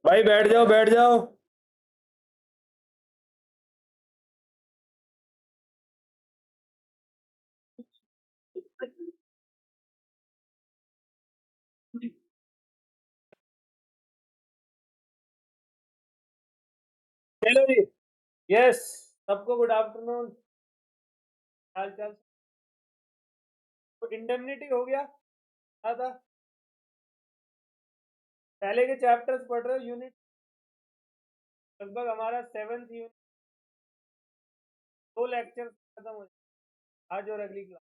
भाई बैठ जाओ बैठ जाओ। चलो जी। यस। सबको गुड आफ्टरनून। हाल चाल। तो इंडेमनिटी हो गया। क्या था? पहले के चैप्टर्स पढ़ रहे हो, यूनिट लगभग हमारा 7th यूनिट, 2 लेक्चर खत्म हो जाए आज और अगली क्लास।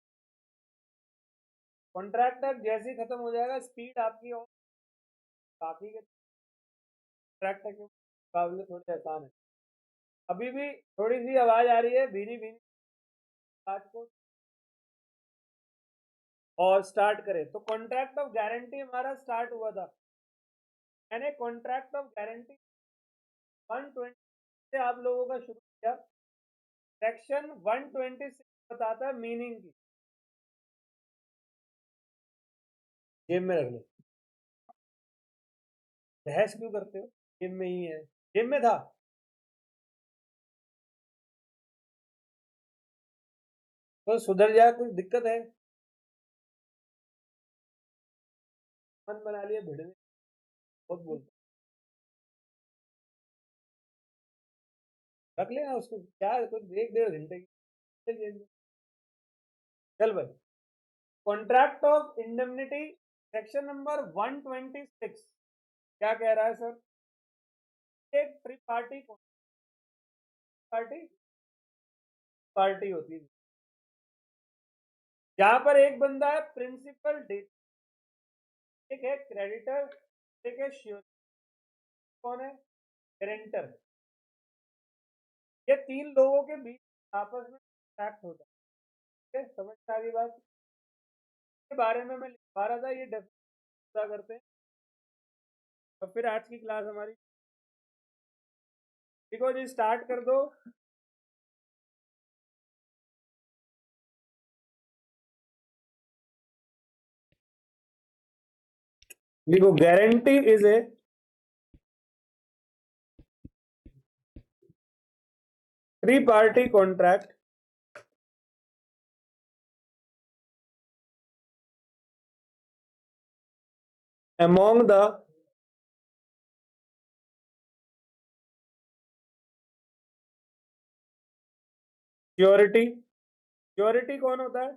कॉन्ट्रैक्ट तक जैसे ही खत्म हो जाएगा स्पीड आपकी और काफी के कॉन्ट्रैक्ट के मुकाबले थोड़े आसान है। अभी भी थोड़ी सी आवाज आ रही है भीनी भीनी आज को। और स्टार्ट करें तो कॉन्ट्रैक्ट ऑफ गारंटी हमारा स्टार्ट हुआ था। मैंने कॉन्ट्रैक्ट ऑफ गारंटी 120 से आप लोगों का शुरू किया। सेक्शन 126 बताता है मीनिंग की। जेब में रख लो। बहस क्यों करते हो? जेब में ही है। जेब में था। तो सुधर जाए, कुछ दिक्कत है? मन बना लिया भिड़ने। बहुत बोलते। रख लेना उसको, क्या है, कुछ 1-1.5 घंटे की। चल भाई। Contract of indemnity section number 126 क्या कह रहा है सर? एक ट्रिपार्टी पार्टी पार्टी होती है जहां पर एक बंदा है प्रिंसिपल डेट, एक है क्रेडिटर, एक है श्योर। कौन है? गारंटर। ये 3 लोगों के बीच आपस में कॉन्ट्रैक्ट होता है। समझ में आ गई बात? के बारे में मैं लिखवा रहा था, ये डेफिनेशन करते हैं और फिर आज की क्लास हमारी। देखो जी, स्टार्ट कर दो। देखो, guarantee is a three-party contract among the surety. Surety कौन होता है?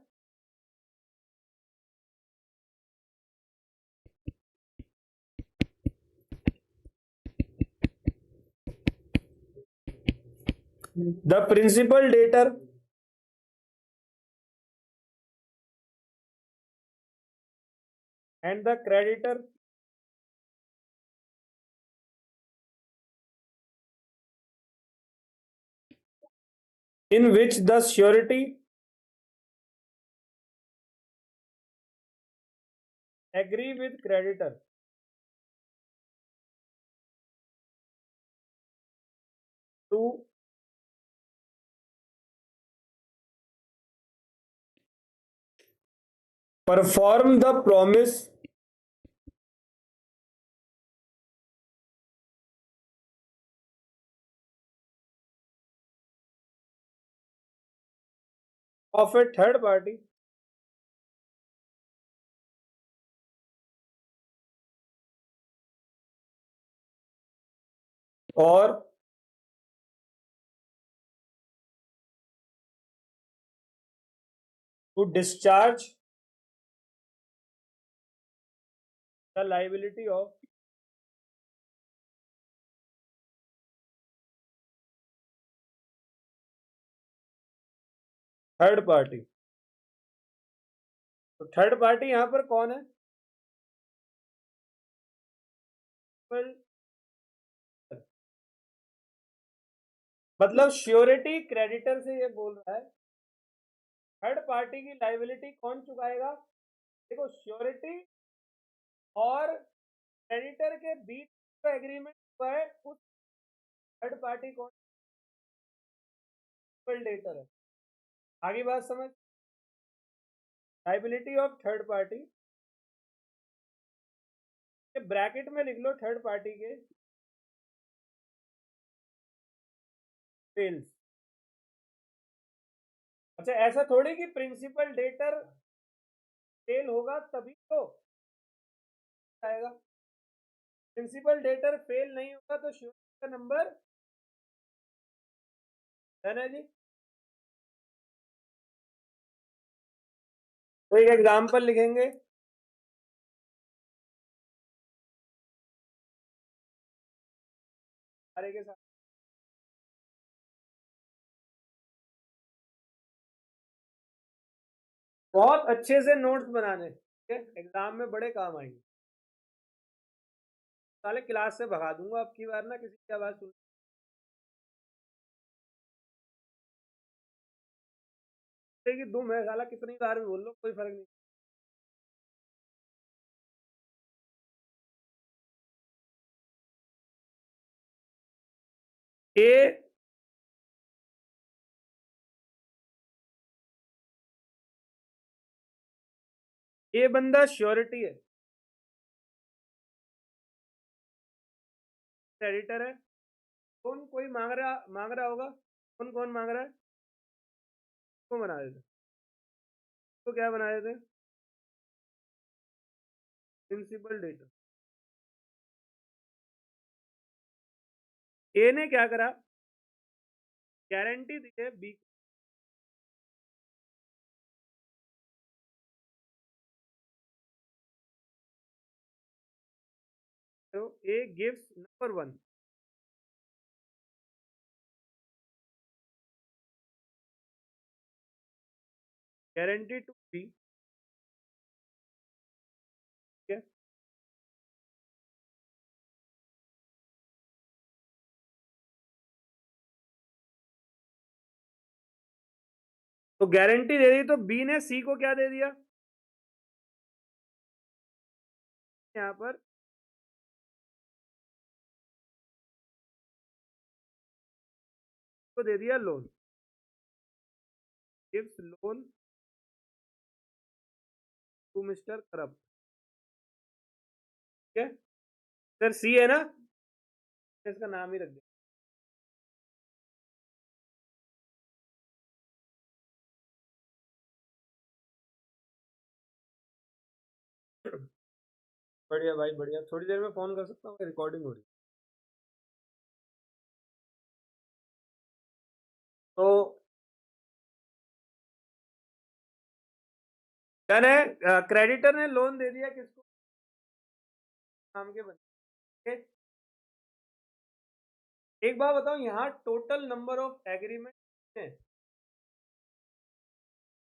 The principal debtor and the creditor in which the surety agree with creditor to perform the promise of a third party or to discharge the liability of third party. तो third party यहां पर कौन है? मतलब surety creditor से ये बोल रहा है थर्ड पार्टी की लाइबिलिटी कौन चुकाएगा? देखो, श्योरिटी और क्रेडिटर के बीच जो एग्रीमेंट हुआ है उस थर्ड पार्टी कौन डेटर है। आगे बात समझ। Liability of third party bracket में लिख लो थर्ड पार्टी के फेल्स। अच्छा ऐसा थोड़ी कि प्रिंसिपल डेटर फेल होगा तभी तो आएगा। प्रिंसिपल डेटर फेल नहीं होगा तो श्योरिटी का नंबर है ना जी। तो एक एग्जाम्पल लिखेंगे। सारे के साथ बहुत अच्छे से नोट्स बनाने, ठीक है, एग्जाम में बड़े काम आएंगे। साले क्लास से भगा दूंगा आपकी बार ना किसी की आवाज सुन कि दुम है साला, कितनी बार भी बोल लो कोई फर्क नहीं। ये ये बंदा श्योरिटी है, क्रेडिटर है। कौन कोई मांग रहा होगा। कौन कौन मांग रहा है। को बना देते। तो क्या बना देते। Principal debtor. ए ने क्या करा, गारंटी दी है बी। तो A gives number one guarantee to B, ठीक है। तो गारंटी दे दी तो बी ने सी को क्या दे दिया, यहाँ पर को दे दिया loan, gives loan to mister corrupt, ठीक है। सर सी है ना, इसका नाम ही रख दिया। बढ़िया भाई बढ़िया, थोड़ी देर में फोन कर सकता हूँ, रिकॉर्डिंग हो रही है। तो मैंने क्रेडिटर ने लोन दे दिया किसको, नाम के बंदे। एक बात बताओ, यहाँ टोटल नंबर ऑफ एग्रीमेंट है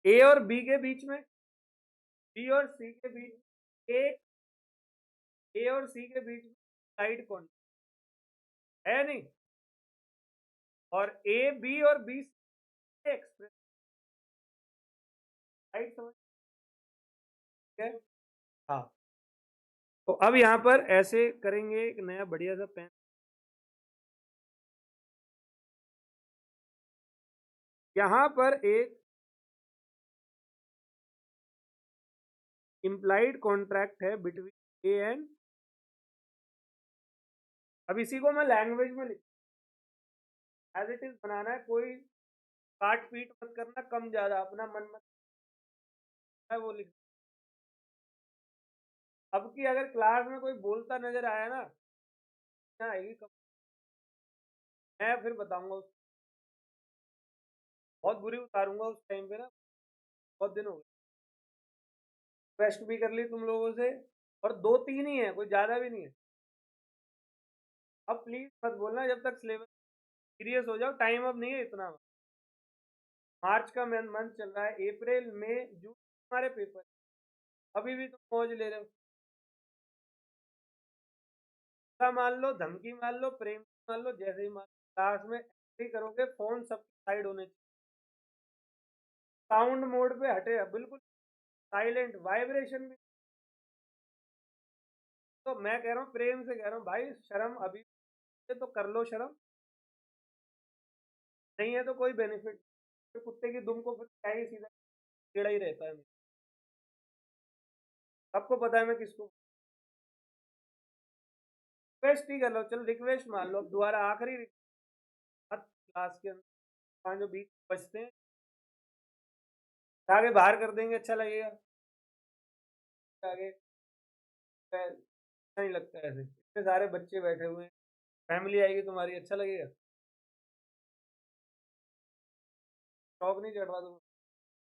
ए और बी के बीच में, बी और सी के बीच, ए और सी के बीच में साइड कॉन्ट्रैक्ट है नहीं, और ए बी और बी एक्सप्रेस साइड समझ गए। हाँ। तो अब यहाँ पर ऐसे करेंगे, एक नया बढ़िया सा पेन। यहाँ पर एक इम्प्लाइड कॉन्ट्रैक्ट है बिटवीन ए एंड, अब इसी को मैं लैंग्वेज में लिख एज इट इज बनाना है, कोई काट पीट मत करना, कम ज्यादा अपना मन मत है वो लिख। अब की अगर क्लास में कोई बोलता नजर आया ना, ना आएगी कम, मैं फिर बताऊंगा बहुत बुरी उतारूंगा उस टाइम पे ना। बहुत दिन हो गए, रिक्वेस्ट भी कर ली तुम लोगों से, और दो तीन ही है, कोई ज्यादा भी नहीं है। अब प्लीज मत बोलना जब तक सिलेबस सीरियस हो जाओ, टाइम अब नहीं है इतना। मार्च का मंथ चल रहा है, अप्रैल मई जून हमारे पेपर, अभी भी तुम मौज ले रहे हो। ऐसा मान लो, धमकी मान लो, प्रेम मान लो, जैसे ही मान लो, क्लास में ऐसे ही करोगे, फोन सबकी साइड होने चाहिए, साउंड मोड पे हटे बिल्कुल, साइलेंट, वाइब्रेशन भी तो मैं कह रहा हूँ, प्रेम से कह रहा हूँ भाई, शर्म अभी से तो कर लो शर्म, नहीं है तो कोई बेनिफिट। तो कुत्ते की दुम को फिर क्या ही सीधा टेढ़ा ही रहता है। सबको पता है मैं किसको रिक्वेस्ट ही कर लो, चल रिक्वेस्ट मान लो, अब दोबारा आखिरी क्लास के अंदर 5 20 बचते हैं, आगे बाहर कर देंगे, अच्छा लगेगा। आगे अच्छा नहीं लगता है ऐसे, इतने सारे बच्चे बैठे हुए हैं, फैमिली आएगी तुम्हारी, अच्छा लगेगा? शौक नहीं चढ़ रहा तुम्हें,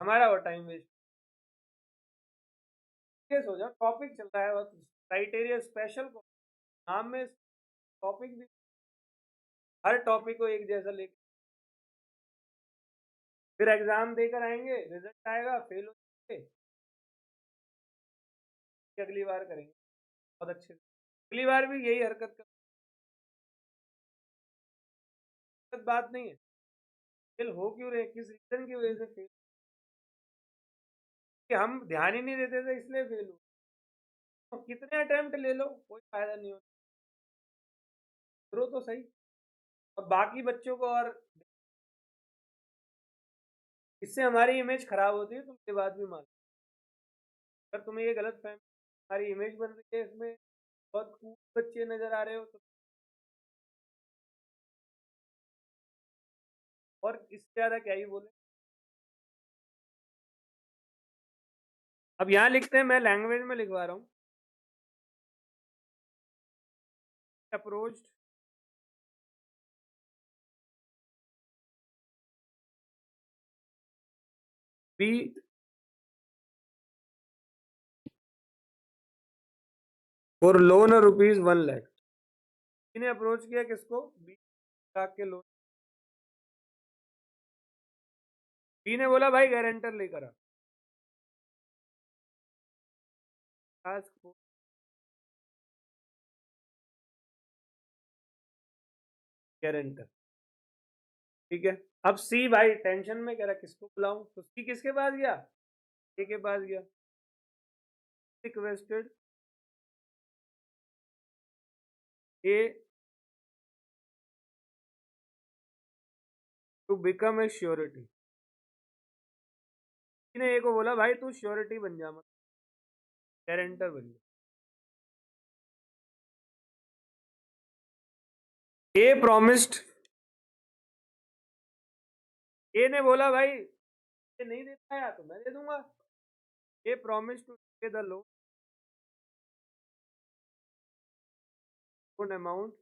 हमारा वो टाइम वेस्ट। केस हो जाओ, टॉपिक चल रहा है बस, क्राइटेरिया स्पेशल को नाम में टॉपिक भी, हर टॉपिक को एक जैसा लेके फिर एग्जाम देकर आएंगे, रिजल्ट आएगा, फेल हो जाएंगे, अगली बार करेंगे बहुत अच्छे से। अगली बार भी यही हरकत कर, बात नहीं है। फेल हो क्यों रहे, किस रीजन की वजह से फेल, कि हम ध्यान ही नहीं देते थे इसलिए फेल हो। तो कितने अटेम्प्ट ले लो कोई फायदा नहीं होता, करो तो सही। और बाकी बच्चों को, और इससे हमारी इमेज खराब होती है, तुम ये बात भी मान। अगर तुम्हें ये गलत फहमी, हमारी इमेज बन रही है इसमें, बहुत कूल बच्चे नजर आ रहे हो तो, और इससे ज्यादा क्या ही बोले। अब यहाँ लिखते हैं, मैं लैंग्वेज में लिखवा रहा हूँ, अप्रोच्ड बी फॉर लोन ₹1,00,000। इन्हें अप्रोच किया किसको, 20 लाख के लोन। बी ने बोला भाई गारंटर लेकर आ, गारंटर, ठीक है। अब सी भाई टेंशन में कह रहा किसको बुलाऊं, तो सी किसके पास गया, ए के पास गया, requested A to become a surety. ने ए को बोला भाई तू श्योरिटी बन जा, मत गारंटर बन जा। ए प्रॉमिस्ड, ए ने बोला भाई ये नहीं दे पाया तो मैं दे दूंगा। A promise to pay the loan amount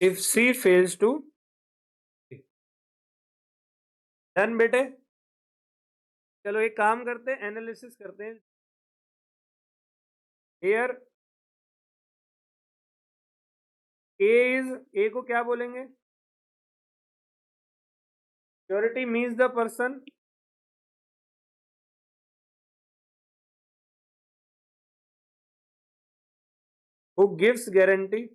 if C fails to. Done बेटे, चलो एक काम करते हैं, एनालिसिस करते हैं। हियर ए इज, ए को क्या बोलेंगे, surety means the person who gives guarantee.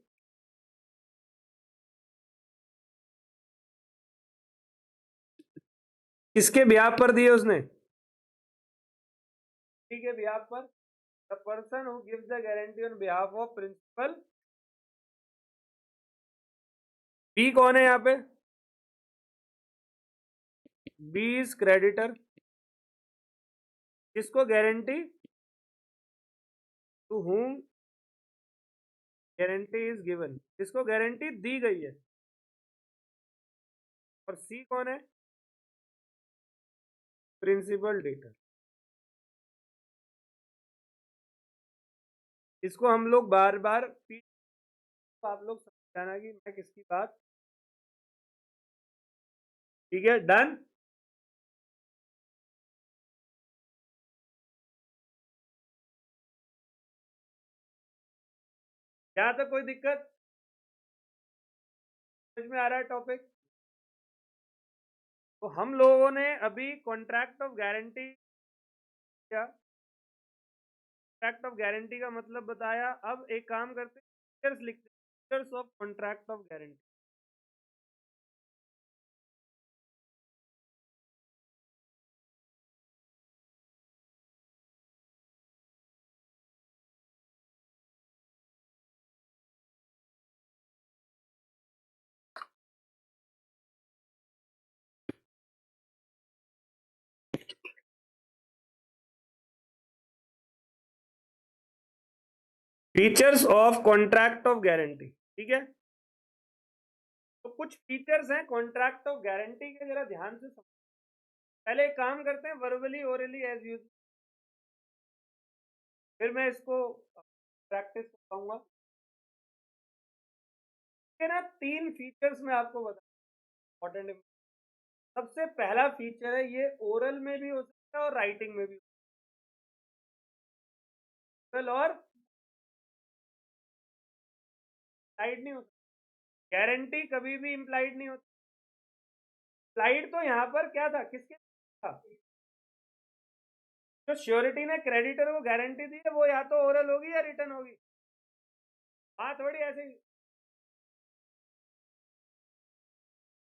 किसके ब्याह पर दिए उसने, के ब्याह पर, the person who gives the guarantee on behalf of principal. B कौन है यहाँ पे, बी इज क्रेडिटर, किसको guarantee, to whom guarantee is given, किसको गारंटी दी गई है। और सी कौन है, प्रिंसिपल डेटर। इसको हम लोग बार बार आप लोग समझाना कि मैं किसकी बात, ठीक है। डन, यहां तक कोई दिक्कत, समझ में आ रहा है टॉपिक। तो हम लोगों ने अभी कॉन्ट्रैक्ट ऑफ गारंटी, क्या कॉन्ट्रैक्ट ऑफ गारंटी का मतलब बताया। अब एक काम करते हैं, फीचर्स लिखते हैं, features of contract of guarantee. Features of contract of guarantee, ठीक है। तो कुछ फीचर्स हैं कॉन्ट्रैक्ट ऑफ गारंटी के, जरा ध्यान से समझ। पहले एक काम करते हैं, वर्बली ओरली एज यूज, फिर मैं इसको प्रैक्टिस कराऊंगा। ना 3 फीचर्स मैं आपको बता, इंपॉर्टेंट। सबसे पहला फीचर है, ये ओरल में भी हो सकता है और राइटिंग में भी, ओरल और इम्प्लाइड नहीं होता। गारंटी कभी भी इम्प्लाइड नहीं होती। इम्प्लाइड तो यहाँ पर क्या था, किसके था? जो श्योरिटी ने क्रेडिटर को गारंटी दी है, वो या तो ओरल होगी या रिटर्न होगी। हाँ, थोड़ी ऐसे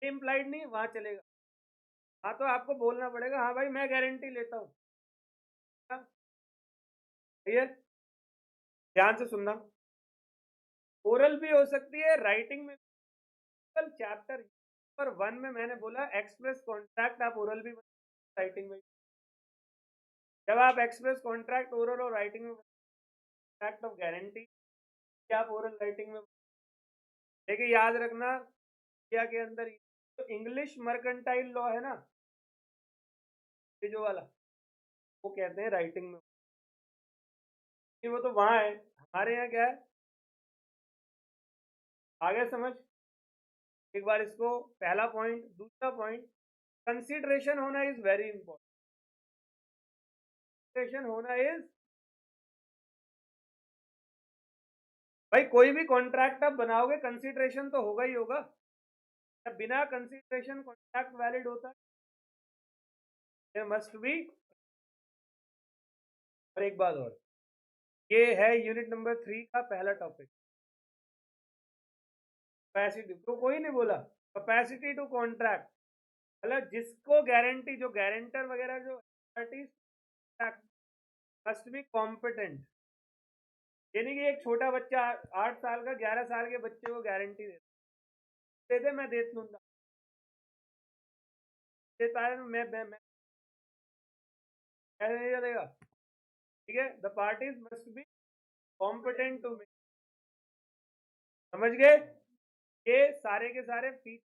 इम्प्लाइड नहीं, वहां चलेगा। हाँ, तो आपको बोलना पड़ेगा, हाँ भाई मैं गारंटी लेता हूँ। क्लियर? ध्यान से सुनना। ओरल भी हो सकती है, राइटिंग में। चैप्टर नंबर 1 में मैंने बोला एक्सप्रेस कॉन्ट्रैक्ट आप ओरल भी, राइटिंग में। जब आप एक्सप्रेस कॉन्ट्रैक्ट ओरल और राइटिंग में, कॉन्ट्रैक्ट ऑफ गारंटी आप ओरल राइटिंग में। लेकिन याद रखना, इंडिया के अंदर तो इंग्लिश मर्केंटाइल लॉ है ना, ये जो वाला, वो कहते हैं राइटिंग में। वो तो वहां है, हमारे यहाँ क्या है, आगे समझ। एक बार इसको, पहला पॉइंट। दूसरा पॉइंट, कंसिडरेशन होना इज वेरी इंपॉर्टेंट। कंसिडरेशन होना इज, भाई कोई भी कॉन्ट्रैक्ट आप बनाओगे, कंसिडरेशन तो होगा ही होगा। बिना कंसिडरेशन कॉन्ट्रैक्ट वैलिड होता है, मस्ट बी। और एक बात और, ये है यूनिट नंबर 3 का पहला टॉपिक, कैपेसिटी। तो कोई नहीं बोला कैपेसिटी टू कॉन्ट्रैक्ट, मतलब जिसको गारंटी, जो गारंटर वगैरह जो मस्ट बी कॉम्पिटेंट। यानी कि एक छोटा बच्चा 8 साल का 11 साल के बच्चे को गारंटी दे दे, मैं दे दूंगा, देता है, मैं कैसे नहीं चलेगा? ठीक है, the parties must be competent to me. समझ गए? ये सारे के सारे फीचर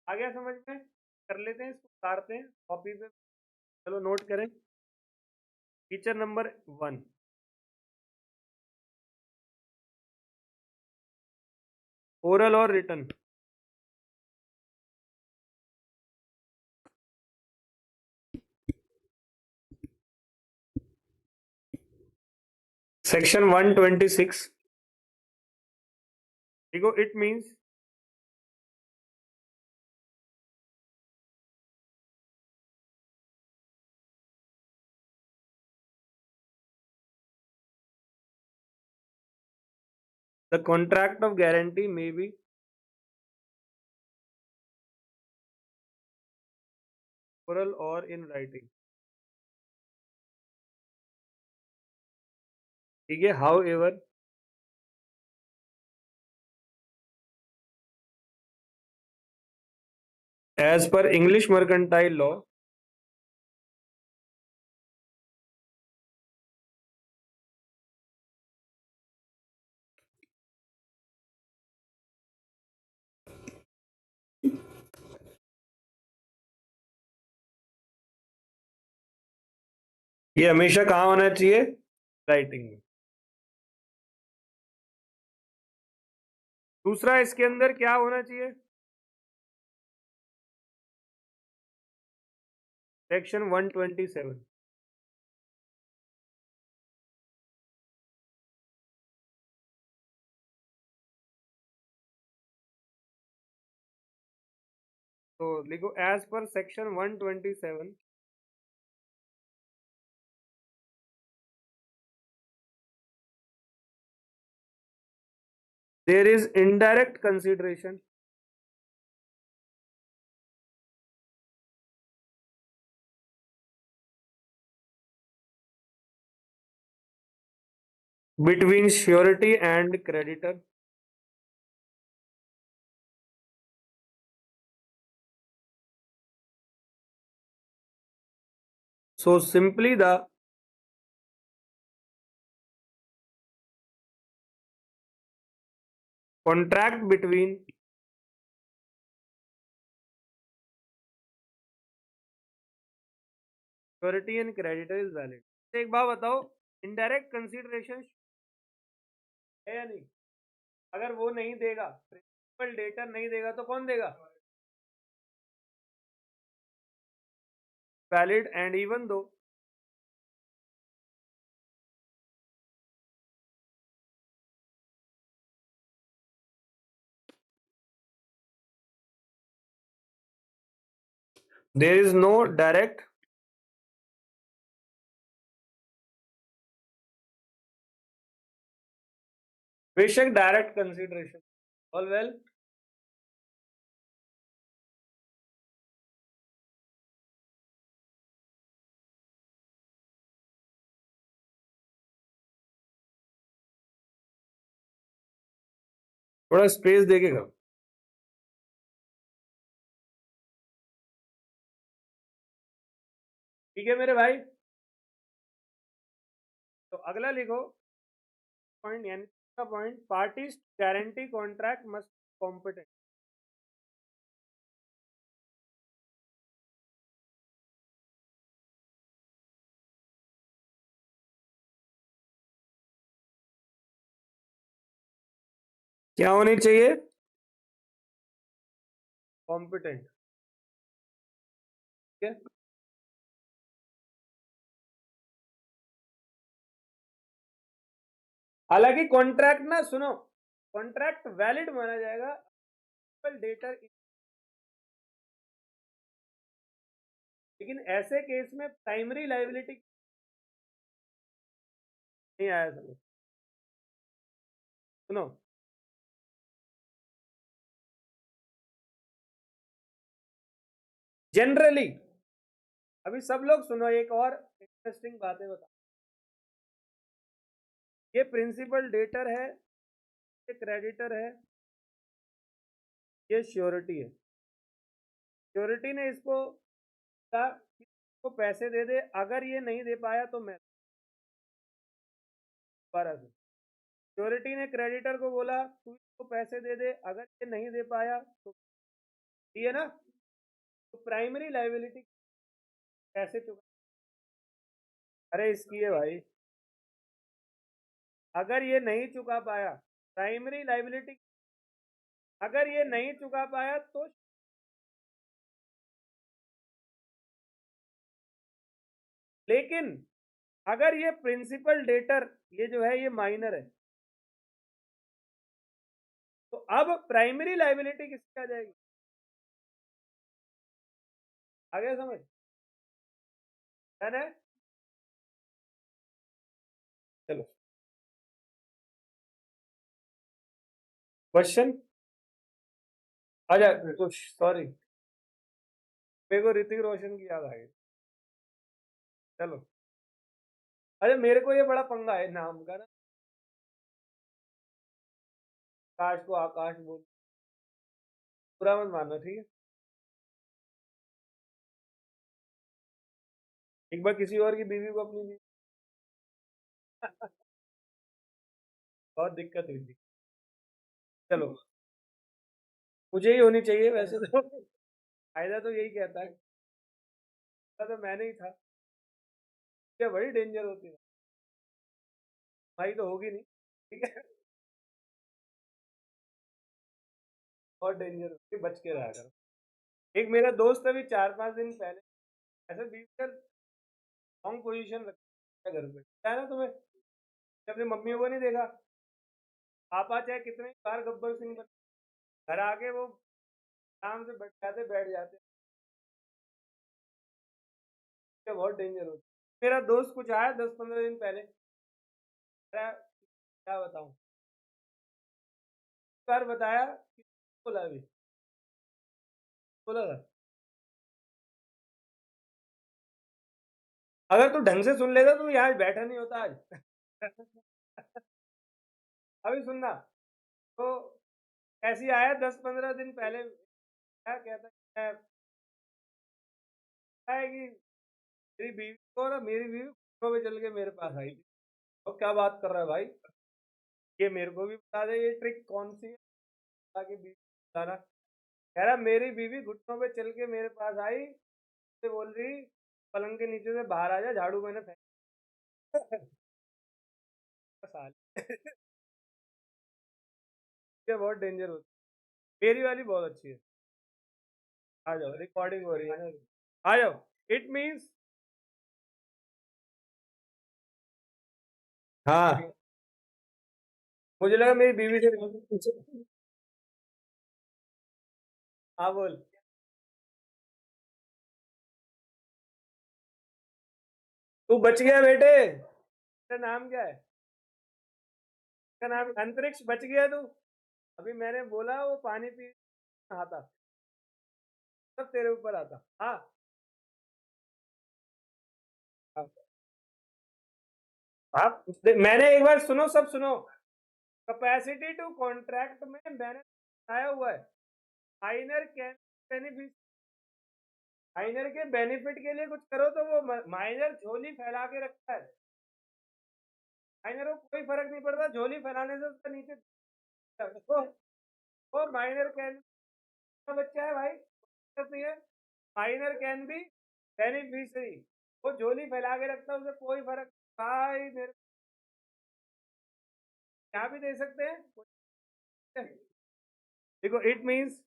आ गया समझ में? कर लेते हैं, इसको उतारते हैं कॉपी पे। चलो नोट करें। फीचर नंबर 1, ओरल और रिटर्न। सेक्शन 126, देखो, it means the contract of guarantee may be oral और इन राइटिंग। ठीक है, how ever as per English mercantile law, ये हमेशा कहाँ होना चाहिए? राइटिंग में। दूसरा, इसके अंदर क्या होना चाहिए? सेक्शन 127। तो लिखो, as per section 127, there is indirect consideration between surety and creditor. So simply the contract between surety and creditor is valid. एक बात बताओ, इनडायरेक्ट कंसिडरेशन है या नहीं? अगर वो नहीं देगा, प्रिंसिपल डेटर नहीं देगा, तो कौन देगा? Valid. And even though there is no direct बेशक डायरेक्ट कंसिडरेशन ऑल वेल। थोड़ा स्पेस देखेगा। ठीक है मेरे भाई, तो अगला लिखो पॉइंट, यानी का point, parties guarantee contract must competent. क्या होनी चाहिए? कॉम्पिटेंट। ठीक है, हालांकि कॉन्ट्रैक्ट ना, सुनो, कॉन्ट्रैक्ट वैलिड माना जाएगा डेटर, लेकिन ऐसे केस में प्राइमरी लाइबिलिटी नहीं आया समझ। सुनो, जनरली, अभी सब लोग सुनो, एक और इंटरेस्टिंग बातें बता। ये प्रिंसिपल डेटर है, ये क्रेडिटर है, ये श्योरिटी है। श्योरिटी ने इसको कहा कि इसको पैसे दे दे, अगर ये नहीं दे पाया तो मैं दोबारा से। श्योरिटी ने क्रेडिटर को बोला तू इसको पैसे दे दे, अगर ये नहीं दे पाया तो दिए ना। तो प्राइमरी लाइबिलिटी कैसे चुका? अरे इसकी है भाई, अगर ये नहीं चुका पाया, प्राइमरी लाइबिलिटी, अगर ये नहीं चुका पाया तो, लेकिन अगर ये प्रिंसिपल डेटर, ये जो है ये माइनर है, तो अब प्राइमरी लाइबिलिटी किसकी आ जाएगी? आगे समझ है? चलो क्वेश्चन अच्छा, कुछ सॉरी, मेरे को ऋतिक रोशन की याद आ गई। चलो, अरे मेरे को ये बड़ा पंगा है नाम का ना, आकाश को आकाश बोल, बुरा मत मानो, ठीक है? एक बार किसी और की बीवी को अपनी बीवी बहुत दिक्कत हुई थी। चलो, मुझे ही होनी चाहिए वैसे तो, फायदा तो यही कहता है, तो मैंने ही था। ये बड़ी डेंजर होती है भाई, तो होगी नहीं, ठीक है? बहुत डेंजर होती है, बच के रहा करो। एक मेरा दोस्त अभी 4-5 दिन पहले ऐसे बीवी का रॉन्ग पोजीशन रखा घर पे, क्या है ना तुम्हें, अपनी मम्मी को नहीं देखा, पापा चाहे कितने बार गब्बर सिंह बने, घर आके वो आराम से बैठ जाते, क्या बहुत डेंजर होती है। मेरा दोस्त कुछ आया 10-15 दिन पहले, क्या बताऊं, बार बताया कि बोला अभी, बोला था अगर तू ढंग से सुन लेता तो यहाँ बैठा नहीं होता आज। अभी सुनना, तो ऐसी आया 10-15 दिन पहले, क्या कहता है कि मेरी बीवी को ना, मेरी बीवी घुटनों पे चल के मेरे पास आई थी। तो क्या बात कर रहा है भाई, ये मेरे को भी बता दे ये ट्रिक कौन सी है। कि बीवी बताना, कह रहा मेरी बीवी घुटनों पे चल के मेरे पास आई, से बोल रही पलंग के नीचे से बाहर आ जा, झाड़ू मैंने फेंक साल ये बहुत डेंजर होती है। मेरी वाली बहुत अच्छी है। आ जाओ, रिकॉर्डिंग हो रही है ना, आ जाओ। इट मीन्स, हाँ, मुझे लगा मेरी बीवी से हाँ बोल। तू बच गया बेटे, तेरा नाम क्या है? तेरा नाम अंतरिक्ष, बच गया तू। अभी मैंने बोला वो पानी पी आता, सब तेरे ऊपर आता। हाँ हाँ। आप मैंने एक बार सुनो, सब सुनो। कैपेसिटी टू कॉन्ट्रैक्ट में मैंने आया हुआ है, माइनर कैन बेनिफिट, माइनर के बेनिफिट के लिए कुछ करो तो वो माइनर झोली फैला के रखता है। माइनर को कोई फर्क नहीं पड़ता, झोली फैलाने से उसका नीचे वो माइनर कैन का बच्चा है भाई, नहीं है। माइनर कैन बी बेनिफिशियरी, वो झोली फैला के रखता है, उसे कोई फर्क भाई मेरे यहाँ भी दे सकते हैं। देखो, it means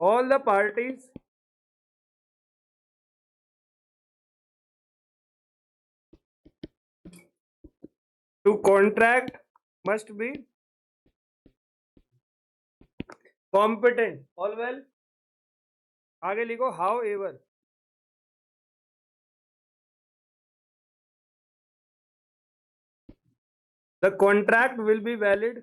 all the parties to contract must be competent, all well। आगे लिखो however, the contract will be valid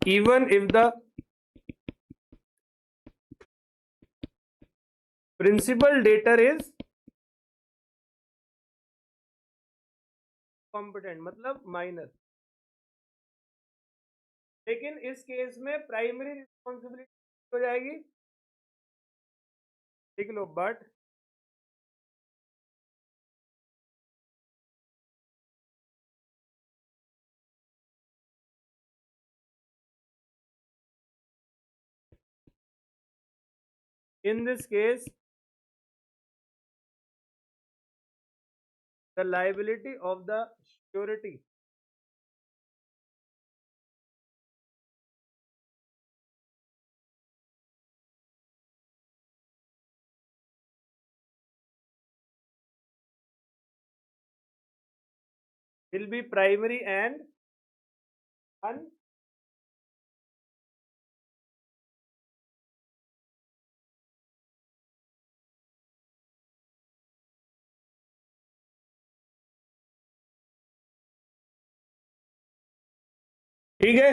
even if the principal debtor is competent, मतलब माइनर। लेकिन इस केस में प्राइमरी रिस्पॉन्सिबिलिटी हो जाएगी, लिख लो, but in this case the liability of the surety will be primary and un ठीक है।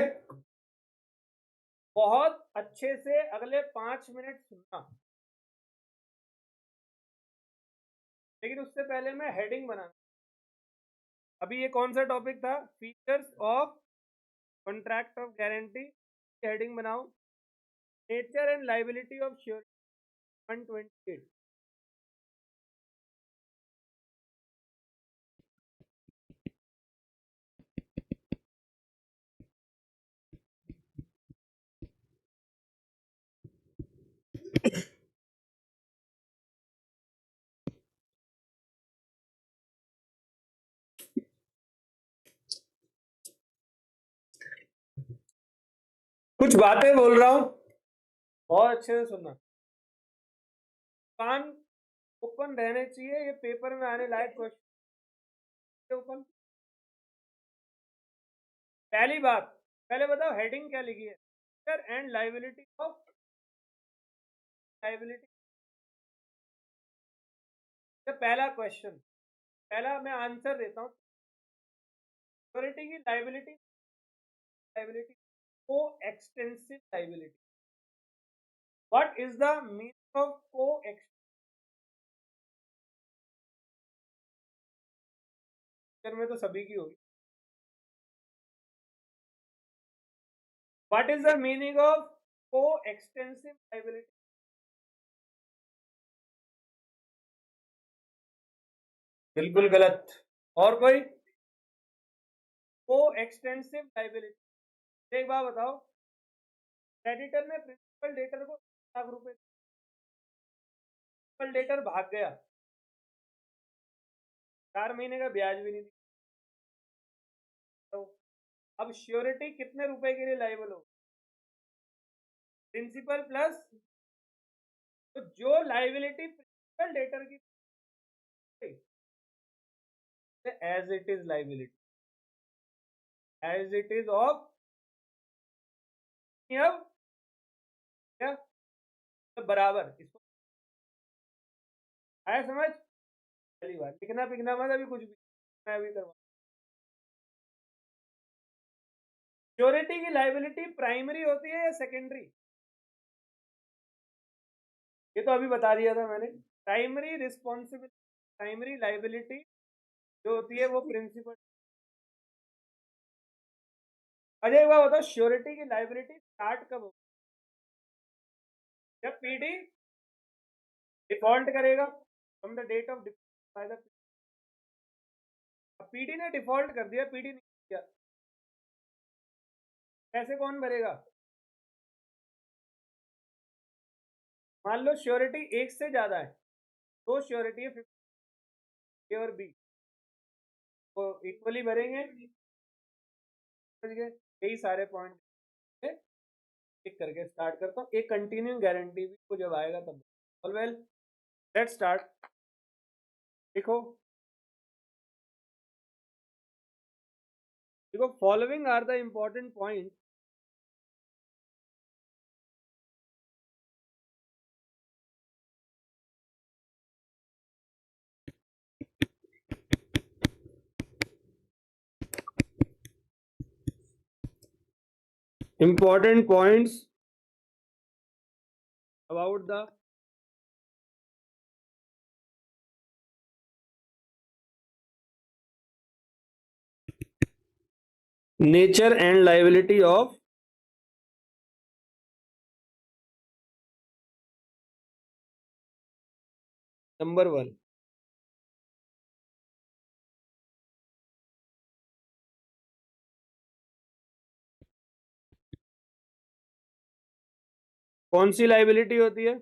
बहुत अच्छे से अगले 5 मिनट सुनना, लेकिन उससे पहले मैं हेडिंग बना। अभी ये कौन सा टॉपिक था? Features of contract of guarantee. Heading बनाओ, nature and liability of surety 128। कुछ बातें बोल रहा हूं, बहुत अच्छे से सुनना। कान ओपन रहने चाहिए, ये पेपर में आने लायक क्वेश्चन। ओपन। पहली बात, पहले बताओ हेडिंग क्या लिखी है? Nature and liability of liability. पहला क्वेश्चन, पहला मैं आंसर देता हूँ। सिक्योरिटी की लाइबिलिटी, लाइबिलिटी को extensive liability. What is the meaning of को एक्सटेंसिव में? तो सभी की होगी। What is the meaning of को एक्सटेंसिव लाइबिलिटी? बिल्कुल गलत। और कोई? को एक्सटेंसिव लाइबिलिटी। एक बात बताओ, क्रेडिटर ने प्रिंसिपल डेटर को 1 लाख रुपए, प्रिंसिपल डेटर भाग गया, 4 महीने का ब्याज भी नहीं दिया, तो अब श्योरिटी कितने रुपए के लिए लाइबल हो? प्रिंसिपल प्लस, तो जो लाइबिलिटी प्रिंसिपल डेटर की as it is liability, as it is of, अब क्या तो बराबर, इसको आया समझ? पहली बार लिखना पिखना मत अभी कुछ भी, मैं अभी करवा। श्योरिटी की लाइबिलिटी प्राइमरी होती है या सेकेंडरी? ये तो अभी बता दिया था मैंने। प्राइमरी रिस्पॉन्सिबिलिटी, प्राइमरी लाइबिलिटी जो होती है वो प्रिंसिपल। अजय एक बात बताओ, श्योरिटी की लाइबिलिटी स्टार्ट कब होगी? जब पीडी डिफॉल्ट करेगा, from the date of by the, PD ने डिफॉल्ट कर दिया, पीडी नहीं किया, पैसे कौन भरेगा? मान लो श्योरिटी एक से ज्यादा है, दो श्योरिटी है 50 ए और बी, तो इक्वली भरेंगे। समझ गए? यही सारे पॉइंट टिक करके स्टार्ट करता हूँ। एक कंटिन्यू गारंटी भी को जब आएगा तब। All well, let's start. देखो देखो, following are the important point. Important points about the nature and liability of number 1, कौन सी लाइबिलिटी होती है?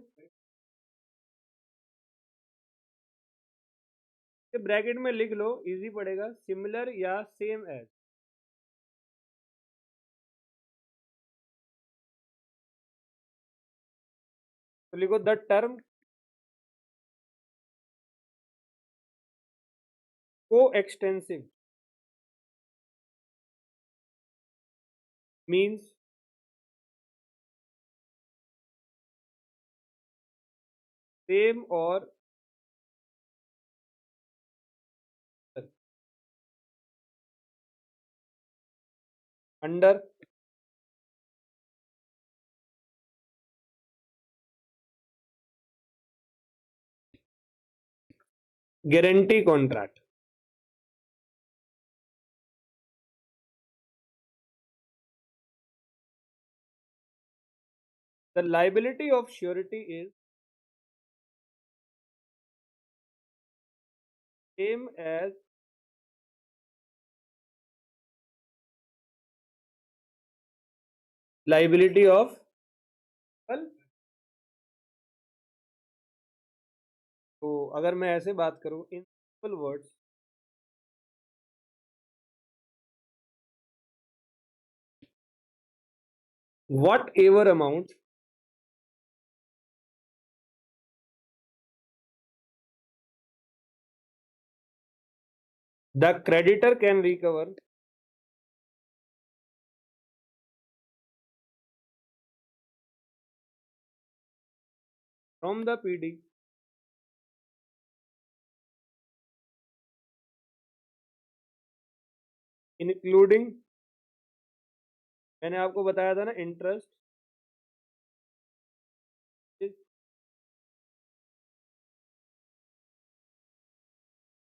ब्रैकेट में लिख लो, इजी पड़ेगा, सिमिलर या सेम एज। तो लिखो द टर्म को एक्सटेंसिव मीन्स सेम और under guarantee contract. The liability of surety is same as liability of, तो अगर मैं ऐसे बात करूं in simple words, whatever amount the creditor can recover from the PD including, मैंने आपको बताया था ना, interest,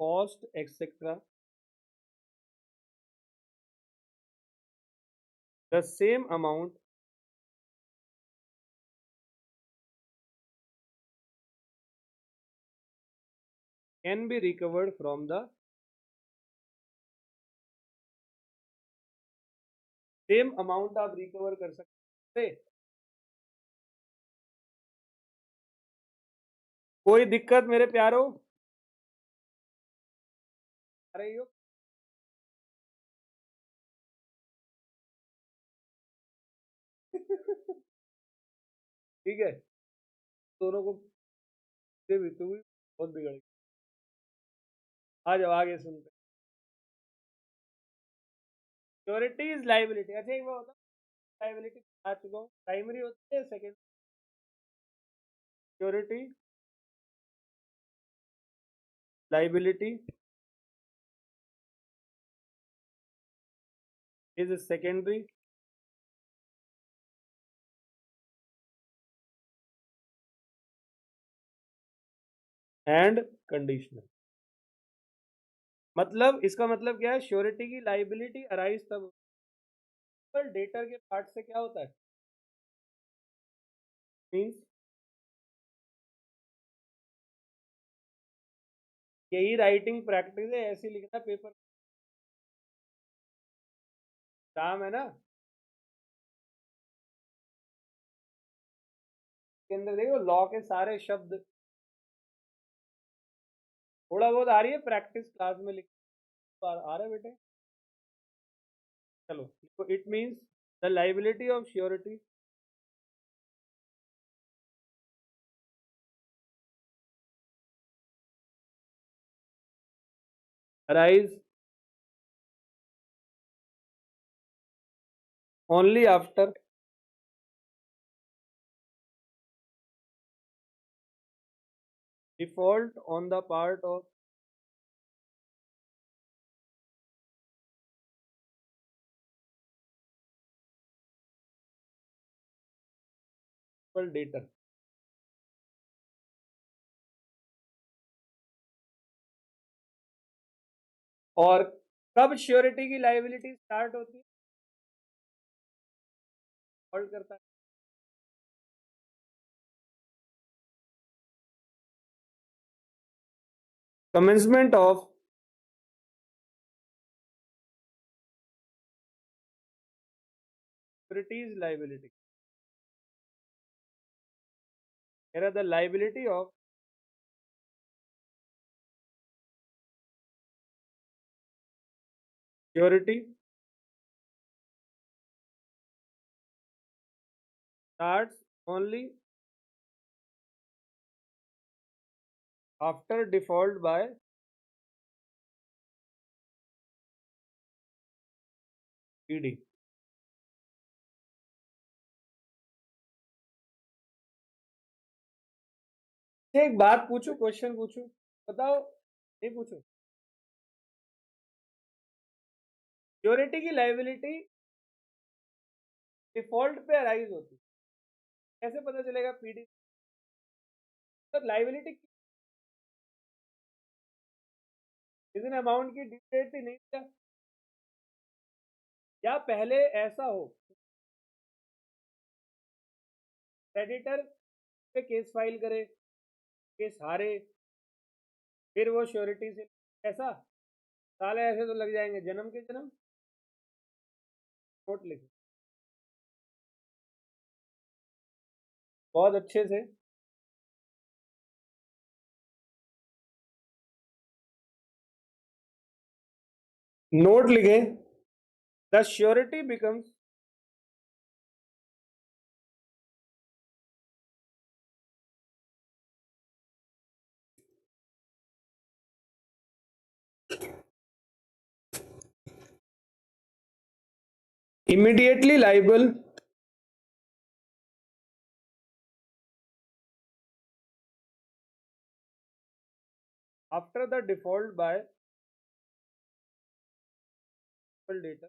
cost etcetera, the same amount can be recovered from the same amount आप रिकवर कर सकते। कोई दिक्कत मेरे प्यारो? अरे यो ठीक है, दोनों को भी तू भी बहुत बिगड़ गई। आ जाओ आगे सुनते। Security is liability. अच्छा एक बात बताओ, लाइबिलिटी आ चुका हूँ, प्राइमरी होती है second? Security liability is secondary and conditional. मतलब इसका मतलब क्या है, श्योरिटी की लाइबिलिटी अराइज तब पर डेटर के पार्ट से क्या होता है, मींस यही राइटिंग प्रैक्टिस है, ऐसे लिखना पेपर काम है ना। के अंदर देखो लॉ के सारे शब्द थोड़ा बहुत आ रही है प्रैक्टिस, क्लास में लिख आ रहे बेटे। चलो, it means the liability of surety arise only after default on the part of debtor। और कब श्योरिटी की लाइबिलिटी स्टार्ट होती है, डिफॉल्ट करता है कमेंसमेंट ऑफ श्योरिटीज लाइबिलिटी। मेरा the liability of surety starts only after default by PD। एक बात पूछूं, क्वेश्चन पूछूं, बताओ, नहीं पूछूं? श्योरिटी की लाइबिलिटी डिफॉल्ट पे अराइज होती है, कैसे पता चलेगा पीडी? तो लाइबिलिटी किसी ने अमाउंट की ड्यू डेट थी, नहीं दिया, या पहले ऐसा हो क्रेडिटर पे केस फाइल करे, केस हारे, फिर वो श्योरिटी से ऐसा, साले ऐसे तो लग जाएंगे जन्म के जन्म। नोट लिखो बहुत अच्छे से, नोट लिखे, the surety becomes immediately liable after the default by data।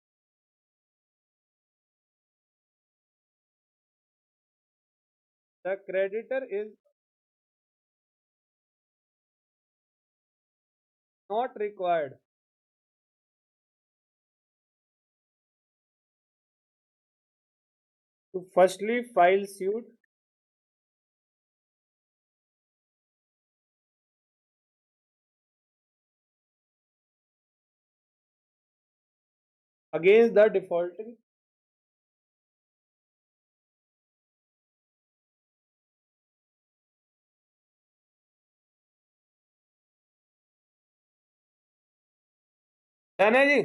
The creditor is not required to firstly file suit against the defaulting है जी,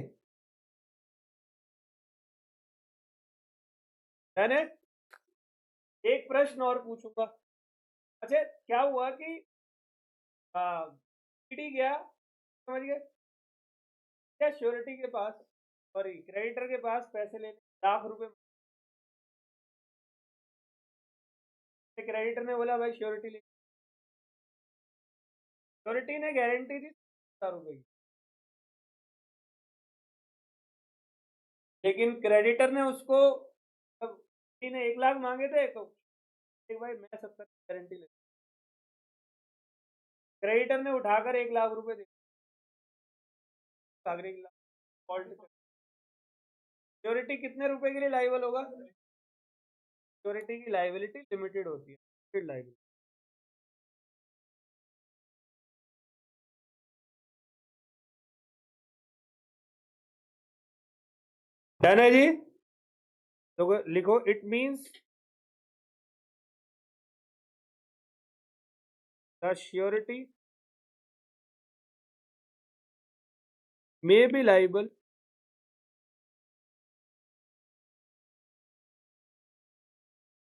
मैंने एक प्रश्न और पूछूंगा। अच्छा, क्या हुआ कि पीडी गया, समझ गए, क्या श्योरिटी के पास, सॉरी क्रेडिटर के पास पैसे लेने ₹1,00,000, क्रेडिटर ने बोला भाई श्योरिटी ले, श्योरिटी ने गारंटी दी ₹1,000 की, लेकिन क्रेडिटर ने उसको, जब किसी ने 1,00,000 मांगे थे तो एक भाई मैं 70 की गारंटी ले, क्रेडिटर ने उठाकर ₹1,00,000 दे, नागरिक फॉल्ट, श्योरिटी कितने रुपए के लिए लाइबल होगा? श्योरिटी की लाइबिलिटी लिमिटेड होती है, लिमिटेड लाइबिलिटी। डन है जी, तो लिखो it means the surety may be liable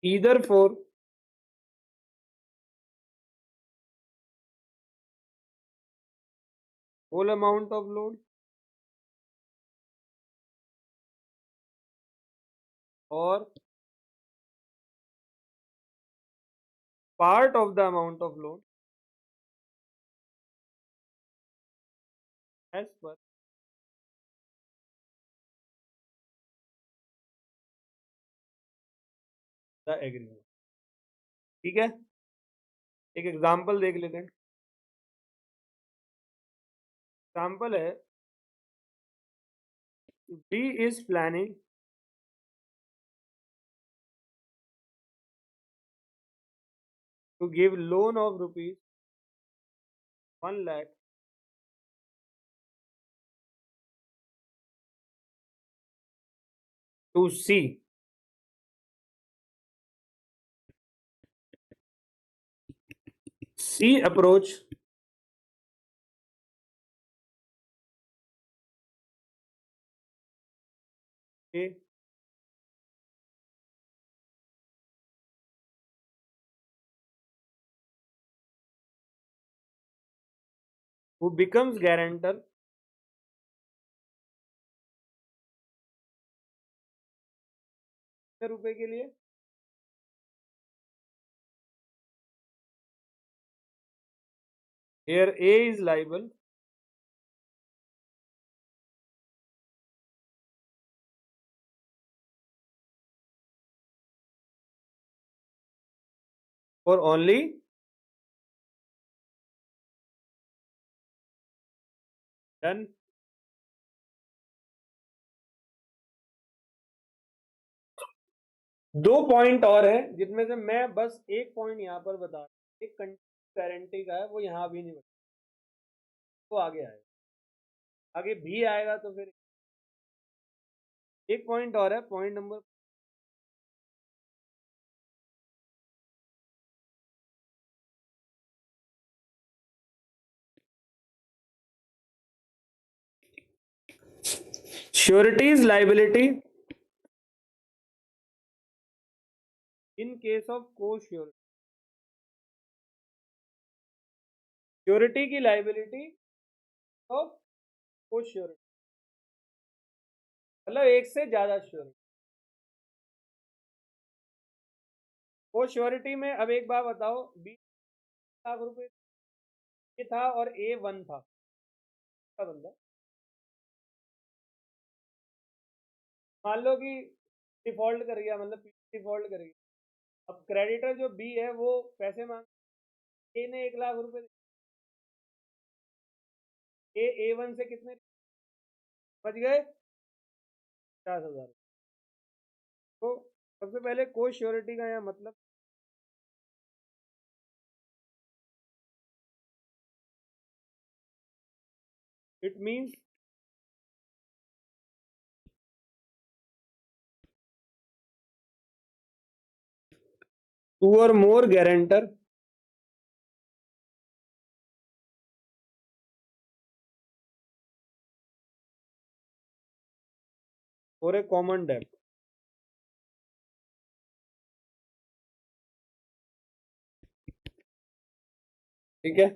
either for whole amount of loan or part of the amount of loan as per the agreement। ठीक है, एक एग्जांपल देख लेते हैं। एग्जांपल है, B is planning to give loan of rupees 1 lakh to C. C approach A who becomes guarantor कितने रुपए के लिए? Here A is liable for only done। दो पॉइंट और है जिनमें से मैं बस एक पॉइंट यहाँ पर बता, एक गारंटी का है, वो यहाँ भी नहीं बता, वो आगे आएगा, आगे भी आएगा, तो फिर एक पॉइंट और है, point number sureties liability in case of को श्योरिटी, श्योरिटी की लाइबिलिटी ऑफ को श्योरिटी, मतलब एक से ज्यादा श्योरिटी। को श्योरिटी में अब एक बात बताओ, ₹20,00,000 ये था और A1 था, क्या बंदा, मान लो कि डिफॉल्ट कर गया, मतलब डिफॉल्ट कर गया, अब क्रेडिटर जो बी है वो पैसे मांग, ए ने ₹1,00,000, A1 से कितने बच गए? 50,000। तो सबसे पहले को श्योरिटी का यहाँ मतलब, इट मीन्स टू और मोर गारंटर और ए कॉमन डेब्ट। ठीक है,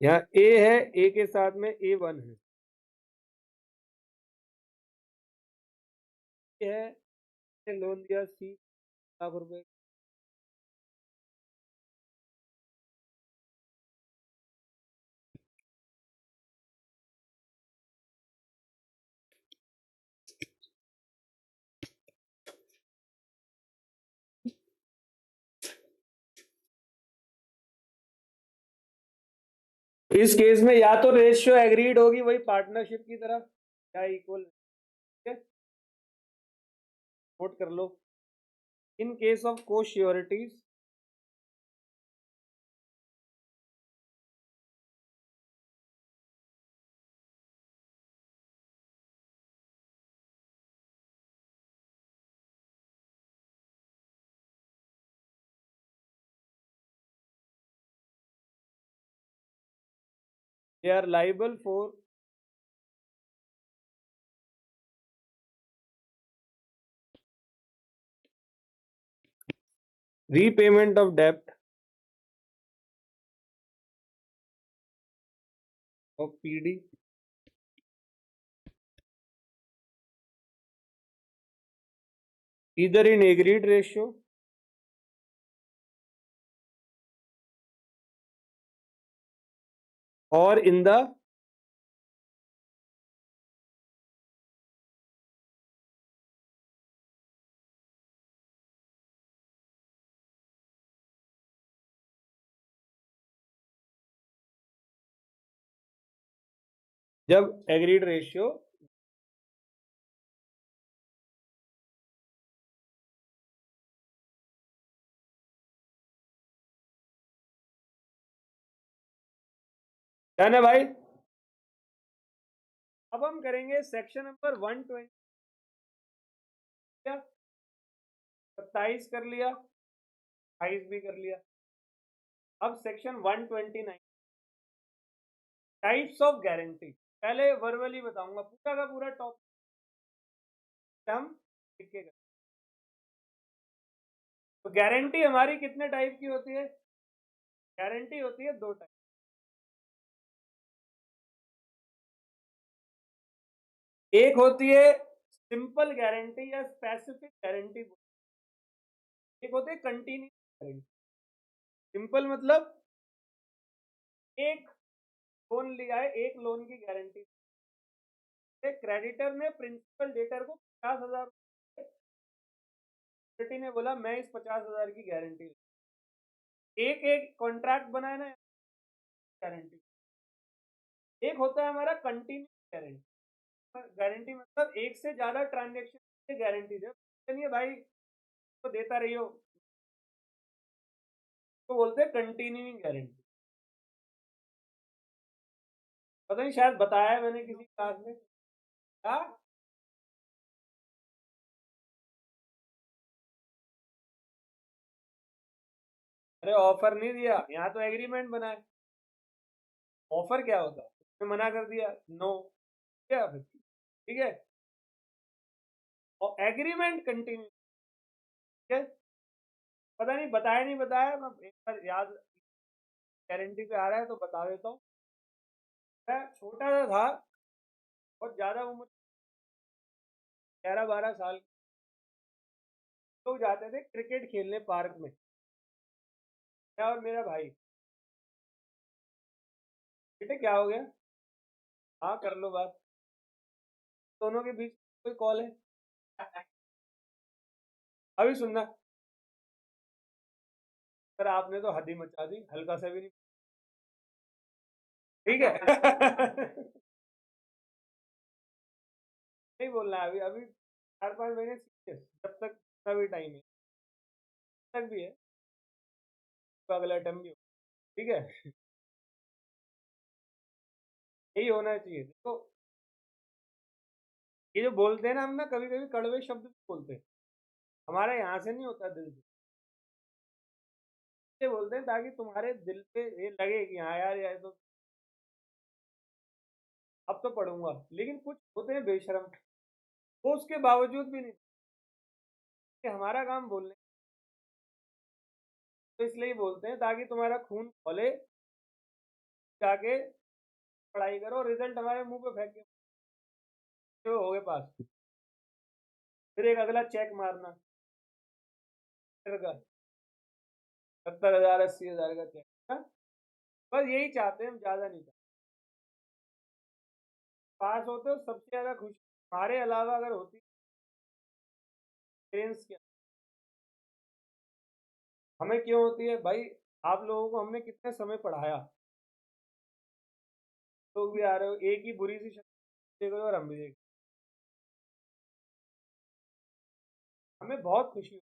यहाँ ए है, ए के साथ में A1 है लोन दिया C 1 लाख रुपए। इस केस में या तो रेशियो एग्रीड होगी वही पार्टनरशिप की तरह या इक्वल। ठीक है, नोट कर लो। इन केस ऑफ को sureties, they are liable for repayment of debt of PD either in agreed ratio or in the जब एग्रीड रेशियो डन है भाई। अब हम करेंगे सेक्शन नंबर 120। 27 कर लिया, 28 भी कर लिया। अब सेक्शन 129 टाइप्स ऑफ गारंटी। पहले वर्बली बताऊंगा पूरा का पूरा टॉपिक हम लिखेगा। तो गारंटी हमारी कितने टाइप की होती है? गारंटी होती है दो टाइप। एक होती है सिंपल गारंटी या स्पेसिफिक गारंटी, एक होती है कंटिन्यू गारंटी। सिंपल मतलब एक लोन लिया है, एक लोन की गारंटी, क्रेडिटर ने प्रिंसिपल डेटर को 50,000 ने बोला मैं इस 50,000 की गारंटी, एक एक कॉन्ट्रैक्ट बनाए ना गारंटी। एक होता है हमारा कंटिन्यू गारंटी। गारंटी मतलब एक से ज्यादा ट्रांजेक्शन की गारंटी दे, चलिए भाई तो देता रही हो, तो बोलते हैं कंटिन्यूइंग गारंटी। पता नहीं शायद बताया है मैंने किसी क्लास में क्या। अरे ऑफर नहीं दिया, यहाँ तो एग्रीमेंट बना है। ऑफर क्या होता है, उसने मना कर दिया नो, क्या फिर ठीक है। और एग्रीमेंट कंटिन्यू, ठीक है। पता नहीं बताया नहीं बताया, मैं एक बार याद गारंटी पे आ रहा है तो बता देता हूँ। मैं छोटा सा था, बहुत ज्यादा उम्र, 11-12 साल, लोग जाते थे क्रिकेट खेलने पार्क में, मैं और मेरा भाई। बेटे क्या हो गया? हाँ कर लो बात। दोनों के बीच कोई कॉल है? अभी सुनना, सर आपने तो हद ही मचा दी, हल्का सा भी नहीं। ठीक है। नहीं बोलना है अभी, अभी 4-5 महीने सीरियस, जब तक का भी टाइम है, तक भी है, तो अगला अटेम्प्ट भी हो। ठीक है, यही होना चाहिए। देखो ये जो बोलते हैं ना हम ना, कभी कभी कड़वे शब्द भी बोलते हैं, हमारे यहाँ से नहीं होता, दिल से बोलते हैं ताकि तुम्हारे दिल पे ये लगे कि हाँ यार यार तो अब तो पढ़ूंगा। लेकिन कुछ होते हैं बेशरम, वो उसके बावजूद भी नहीं, कि हमारा काम बोलने, तो इसलिए बोलते हैं ताकि तुम्हारा खून खोले, जाके पढ़ाई करो, रिजल्ट हमारे मुंह पे फेंक के तो हो गए पास, फिर एक अगला चेक मारना, फिर का 70,000 80,000 का चेक। हाँ? बस यही चाहते हैं हम, ज्यादा नहीं चाहते। पास होते हो सबसे ज्यादा खुशी हमारे अलावा अगर होती पेरेंट्स क्या, हमें क्यों होती है भाई? आप लोगों को हमने कितने समय पढ़ाया, लोग भी आ रहे हो, एक ही बुरी सी शक्ल देख रहे हो और हम भी देख, हमें बहुत खुशी होती है।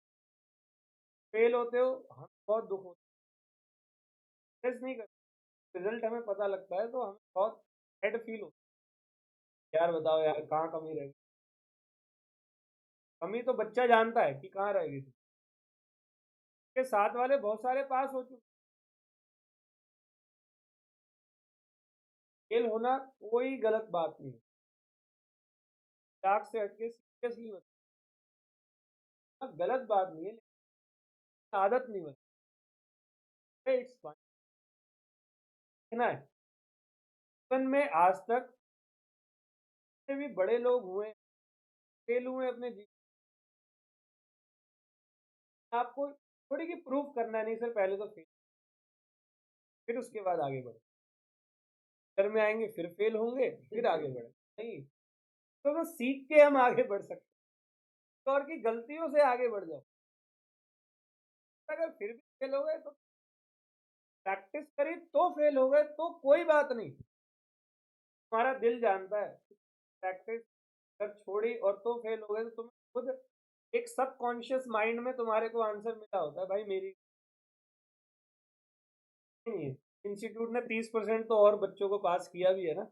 फेल होते हो हमें बहुत दुख होता है, स्ट्रेस नहीं करते, रिजल्ट हमें पता लगता है तो हमें बहुत हेड फील होता है, यार बताओ यार कहाँ कमी रह गई। कमी तो बच्चा जानता है कि कहाँ रह गई थी, के साथ वाले बहुत सारे पास हो चुके। फेल होना कोई गलत बात नहीं है, मजाक से हटके सीरियसली मतलब गलत बात नहीं है, लेकिन आदत नहीं बनती, इट्स फाइन है। जीवन में आज तक जितने भी बड़े लोग हुए, फेल हुए अपने जीवन, आपको थोड़ी की प्रूफ करना नहीं सर, पहले तो फेल, फिर उसके बाद आगे बढ़े, घर में आएंगे फिर फेल होंगे फिर आगे बढ़े, नहीं। तो बस सीख के हम आगे बढ़ सकते हैं, और की गलतियों से आगे बढ़ जाओ। अगर फिर भी फेल हो गए तो प्रैक्टिस करी, तो फेल हो गए तो कोई बात नहीं, तुम्हारा दिल जानता है प्रैक्टिस अगर छोड़ी और तो फेल हो गए तो तुम्हें खुद एक सबकॉन्शियस माइंड में तुम्हारे को आंसर मिला होता है, भाई मेरी नहीं है। इंस्टीट्यूट ने 30% तो और बच्चों को पास किया भी है ना,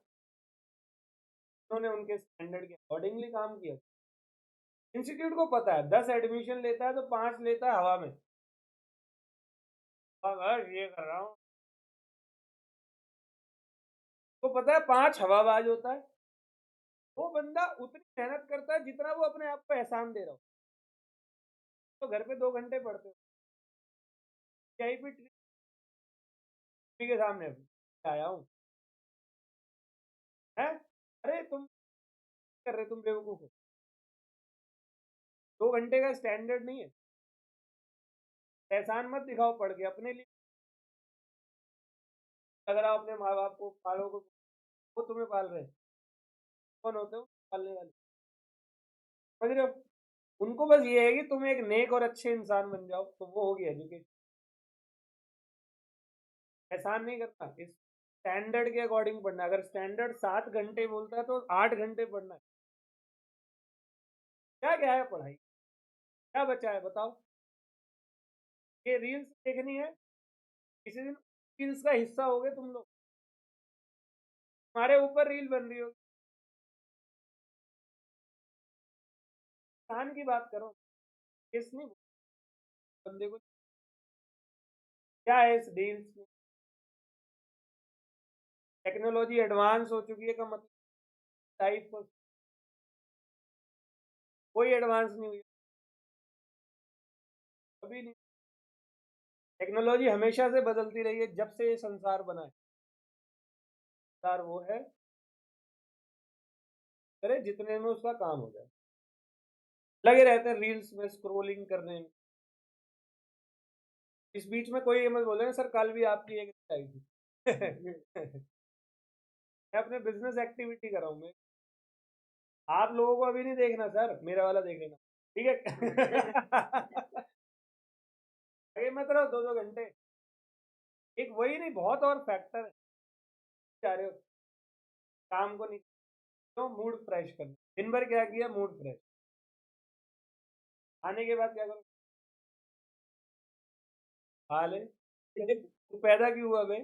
उन्होंने उनके स्टैंडर्ड के अकॉर्डिंगली काम किया। इंस्टीट्यूट को पता है 10 एडमिशन लेता है तो 5 लेता है हवा में, अगर ये कर रहा हूँ, तो पता है 5 हवाबाज होता है। वो बंदा उतनी मेहनत करता है जितना वो अपने आप को एहसान दे रहा हो, तो घर पे 2 घंटे पढ़ते हो, वीआईपी के सामने आया हूँ है। अरे तुम कर रहे, तुम बेवकूफ हो, 2 घंटे का स्टैंडर्ड नहीं है, एहसान मत दिखाओ पढ़ के अपने लिए। अगर आप अपने माँ बाप को पालो को, वो तुम्हें पाल रहे हैं, कौन होते हो पालने वाले, समझ रहे हो? उनको बस ये है कि तुम एक नेक और अच्छे इंसान बन जाओ, तो वो होगी एजुकेशन। एहसान नहीं करना, इस स्टैंडर्ड के अकॉर्डिंग पढ़ना है। अगर स्टैंडर्ड 7 घंटे बोलता है तो 8 घंटे पढ़ना है। क्या क्या है पढ़ाई, क्या बचा है बताओ? ये रील्स देखनी है, किसी दिन रील्स का हिस्सा हो गए तुम लोग, तुम्हारे ऊपर रील बन रही होगी। इंसान की बात करो, किस नहीं बंदे को, क्या है इस रील्स में? टेक्नोलॉजी एडवांस हो चुकी है का मतलब लाइफ को कोई एडवांस नहीं हुई, कभी नहीं। टेक्नोलॉजी हमेशा से बदलती रही है, जब से ये संसार बना है। संसार वो है, करे जितने में उसका काम हो जाए, लगे रहते हैं रील्स में स्क्रोलिंग करने में। इस बीच में कोई ये मत बोले सर कल भी आपकी एक आई थी मैं अपने बिजनेस एक्टिविटी कर रहा हूँ मैं, आप लोगों को अभी नहीं देखना सर, मेरा वाला देख लेना, ठीक है आगे मत रहो 2-2 घंटे, एक वही नहीं बहुत और फैक्टर है। जा रहे हो काम को नहीं, तो मूड फ्रेश करना, दिन भर क्या किया, मूड फ्रेश, आने के बाद क्या करो, खा ले। तू पैदा क्यों हुआ बे,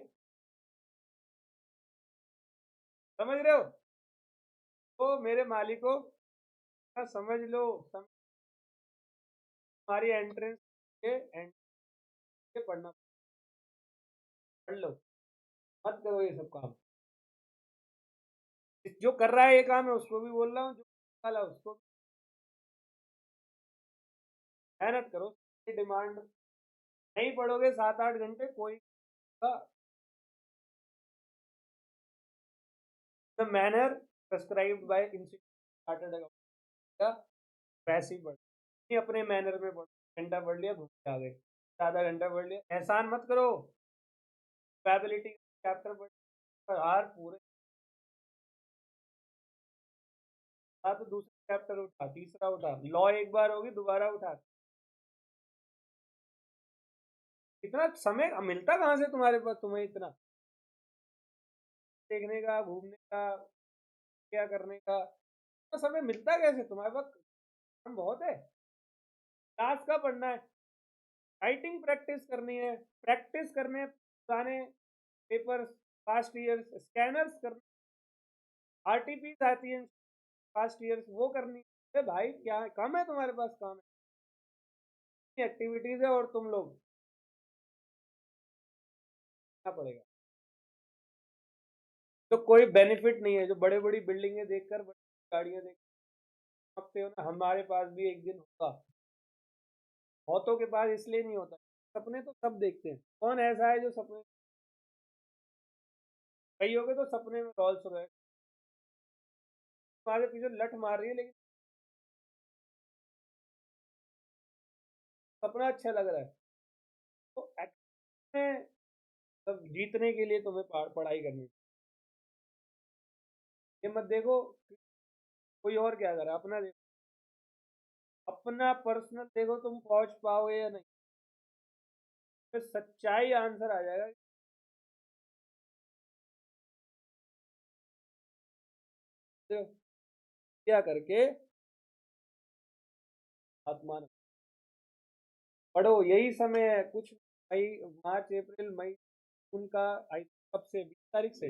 समझ रहे हो? तो मेरे मालिको समझ लो, तुम्हारी एंट्रेंस के एंड के पढ़ना, पढ़ लो, मत करो ये सब काम। जो कर रहा है ये काम है उसको भी बोल रहा हूँ, जो वाला उसको मेहनत करो। डिमांड नहीं पढ़ोगे 7-8 घंटे कोई the manner prescribed bye institute chartered accountant वैसे ही पढ़, नहीं अपने मैनर में पढ़ो। घंटा पढ़ लिया घूम के आ गए, आधा घंटा पढ़ लिया, एहसान मत करो। प्रोबेबिलिटी चैप्टर पढ़ हार पूरे, तो दूसरा चैप्टर उठा, तीसरा उठा, लॉ एक बार होगी दोबारा उठा। इतना समय मिलता कहाँ से तुम्हारे पास, तुम्हें इतना देखने का, घूमने का, क्या करने का, इतना समय मिलता कैसे तुम्हारे पास? काम बहुत है। क्लास का पढ़ना है, राइटिंग प्रैक्टिस करनी है, प्रैक्टिस करने पुराने पेपर्स, पास्ट ईयर्स, स्कैनर्स करने, आरटीपीस आती है पास्ट ईयर्स, वो करनी है। भाई क्या कम है तुम्हारे पास? काम है, एक्टिविटीज है, और तुम लोग क्या पड़ेगा? तो कोई बेनिफिट नहीं है जो बड़े बड़ी बिल्डिंगें देखकर, बड़ी गाड़ियां देख सकते हो ना, हमारे पास भी एक दिन होगा। बहुतों के पास इसलिए नहीं होता, सपने तो सब देखते हैं, कौन ऐसा है जो सपने, कई होगे तो सपने में रॉल्स रॉयस तुम्हारे पीछे लठ मार रही है, लेकिन सपना अच्छा लग रहा है। तो एक्चुअली में मतलब जीतने के लिए तुम्हें पढ़ाई करनी है। ये मत देखो कि कोई और क्या कर रहा है, अपना देखो, अपना पर्सनल देखो, तुम पहुंच पाओगे या नहीं, फिर सच्चाई आंसर आ जाएगा। देखो, क्या करके आत्मा पढ़ो, यही समय है कुछ। मई, मार्च, अप्रैल, मई, उनका आई कब से 20 तारीख से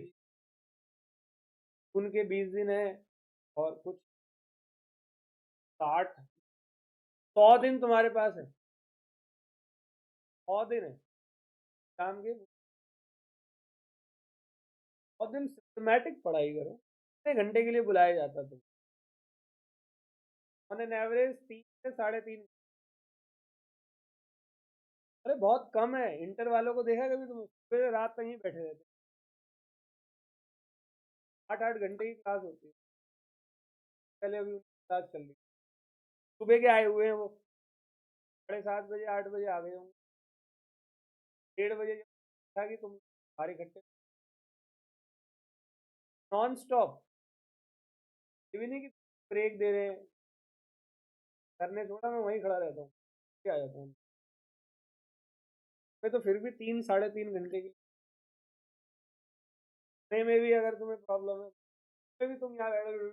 उनके 20 दिन है, और कुछ 60-100 दिन तुम्हारे पास है, 100 दिन है शाम के, 100 दिन सिस्टमेटिक पढ़ाई करो। कितने घंटे के लिए बुलाया जाता तुम? ऑन एन एवरेज 3 से 3.5। अरे बहुत कम है, इंटर वालों को देखा कभी तुम? सुबह रात तक ही बैठे रहते, 8-8 घंटे की क्लास होती है। पहले अभी उनकी क्लास चल रही, सुबह के आए हुए हैं वो, 7:30 बजे 8 बजे आ गए होंगे, 1:30 बजे था कि तुम सारे इकट्ठे, नॉन स्टॉप। ये भी नहीं कि ब्रेक दे रहे हैं, करने छोड़ा, मैं वहीं खड़ा रहता हूँ, आ जाता हूँ मैं। तो फिर भी 3-3.5 घंटे की में भी अगर तुम्हें प्रॉब्लम है, फिर भी तुम यहाँ बैठे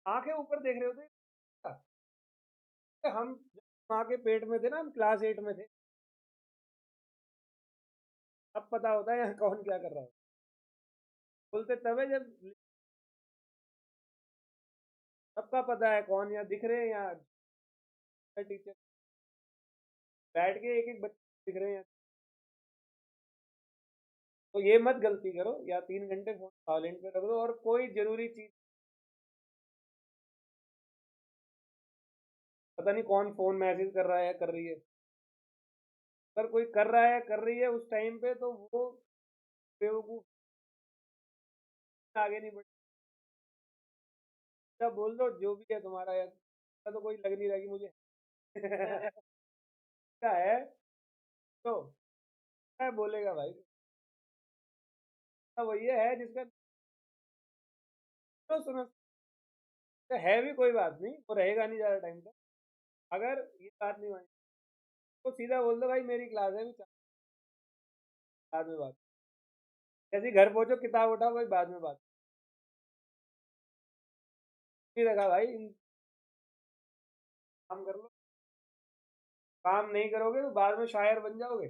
आंखें ऊपर देख रहे होते। हम जब माँ के पेट में थे ना, हम क्लास 8 में थे, अब पता होता है यहाँ कौन क्या कर रहा है। बोलते तब है जब सबका पता है कौन यहाँ दिख रहे हैं, यहाँ टीचर बैठ के एक एक बच्चे दिख रहे हैं। तो ये मत गलती करो, या 3 घंटे फोन साइलेंट पे रख दो, और कोई जरूरी चीज, पता नहीं कौन फोन मैसेज कर रहा है या कर रही है, अगर कोई कर रहा है कर रही है उस टाइम पे, तो वो बेवकूफ, आगे नहीं बढ़, बोल दो जो भी है तुम्हारा यार, तो कोई लग नहीं रहा कि मुझे क्या है, तो क्या बोलेगा भाई? तो वही है जिसका तो सुनो, तो है भी कोई बात नहीं, वो रहेगा नहीं ज़्यादा टाइम तक। अगर ये बात नहीं मानी तो सीधा बोल दो भाई मेरी क्लास है, भी बाद में बात, जैसे ही घर पहुंचो किताब उठाओ भाई, बाद में बात नहीं रखा भाई, काम कर लो। काम नहीं करोगे तो बाद में शायर बन जाओगे,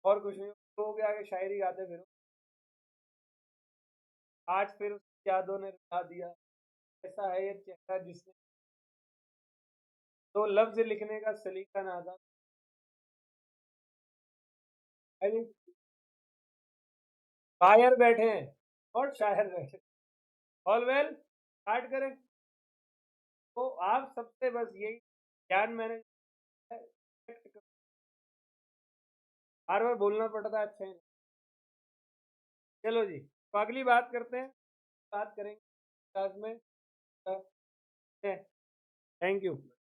और कुछ नहीं, लोगों के आगे शायरी गाते फिरो। आज फिर उसकी यादों ने रुला दिया, ऐसा है ये चेहरा जिसने तो लफ्ज लिखने का सलीका नादान है जी। शायर बैठे हैं और शायर बैठे, ऑल वेल स्टार्ट करें। तो आप सबसे बस यही ज्ञान मैंने बार बार बोलना पड़ता है, अच्छा है। चलो जी, तो अगली बात करते हैं, बात करेंगे क्लास में। Thank you.